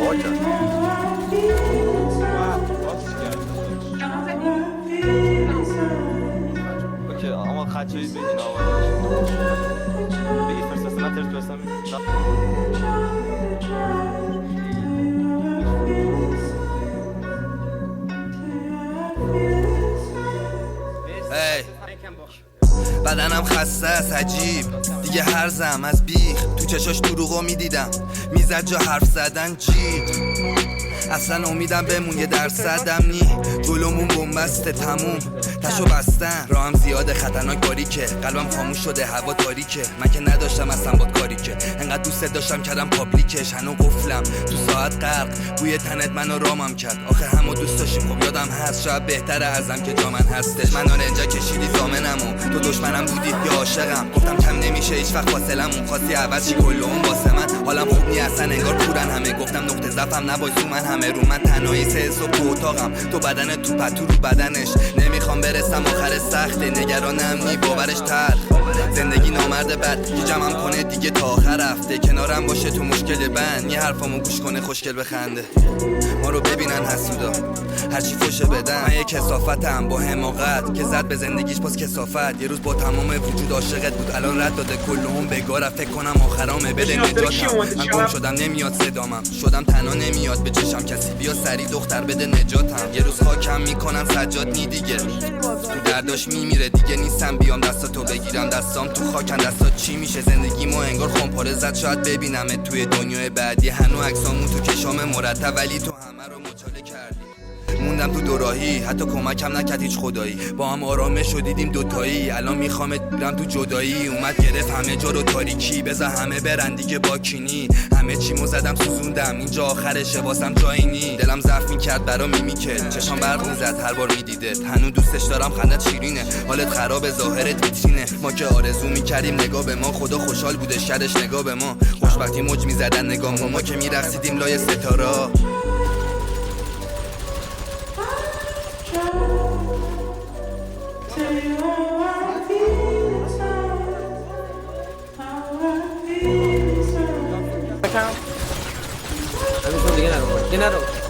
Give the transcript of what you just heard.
آقا کرد. اوکی اما خدشایی بگین آقا بگید فرست من ترس برسم بدنم خسته است عجیب دیگه هرزم از بیخ تو چشاش دروغو میدیدم میزد جا حرف زدن جیب اصلا امیدم بمون یه درصدم نی جلومون بومبسته تموم تشو بستن راهم زیاده خطرناک باریکه قلبم خاموش شده هوا تاریکه من که نداشتم اصلا باد کاری که انقدر دوست داشتم کردم پابلیکش هنو قفلم تو ساعت غرق بوی تنت منو رامم کرد آخه همو دوست داشتیم خب یادم هست شاید بهتره ازم که جا من هستش من اینجا کشیدی زامنمو تو دشمنم بودی یا عاشقم گفتم کم نمیشه هیچ وقت فاصلمون خواستی عوض چی کلهم واسه من حالم خوب نی اصلا انگار کورن همه گفتم نقطه ضعفم نباش من همه رو من تنهایی سه صبح تو اتاقم تو بدن تو پتو رو بدنش نمیخوام برسم آخر سخته نگرانم نی باورش تلخ زندگی نامرد بد که جمعم کنه دیگه تا آخر هفته کنارم باشه تو مشکل بند یه حرفامو گوش کنه خوشگل بخنده ما رو ببینن حسودا هرچی فوشه بدن من یه کثافتم با حماقت که زد به زندگیش باز کثافت یه روز با تمام وجود عاشقت بود الان رد داده کلهم بگاره فکر کنم آخرامه بده نجاتم من گم شدم نمیاد صدامم شدم تنها نمیاد به چشم کسی بیا سری دختر بده نجاتم یه روز خاکم میکنن سجاد نی دیگه تو درداش میمیره دیگه نیستم بیام دستاتو بگیرم دستام تو خاکن دستات چی میشه زندگی ما انگار خمپاره زد شاید ببینمت توی دنیای بعدی هنو عکسامون تو کشام مرتب ولی تو همه رو مچاله کردی موندم تو دوراهی حتی کمکم نکرد هیچ خدایی با هم آرامش و دیدیم دوتایی الان میخوامت برم تو جدایی اومد گرفت همه جا رو تاریکی بذار همه برن دیگه با کینی همه چیمو زدم سوزوندم اینجا آخرشه واسم جایی نی دلم ضعف میکرد برا میمیکت چشام برق میزد هر بار میدیدت هنوز دوستش دارم خندت شیرینه حالت خراب ظاهرت ویترینه ما که آرزو میکردیم نگاه به ما خدا خوشحال بوده شرش نگاه به ما خوشبختی موج میزدن نگاه ما که میرقصیدیم لای ستاره دیگه نرو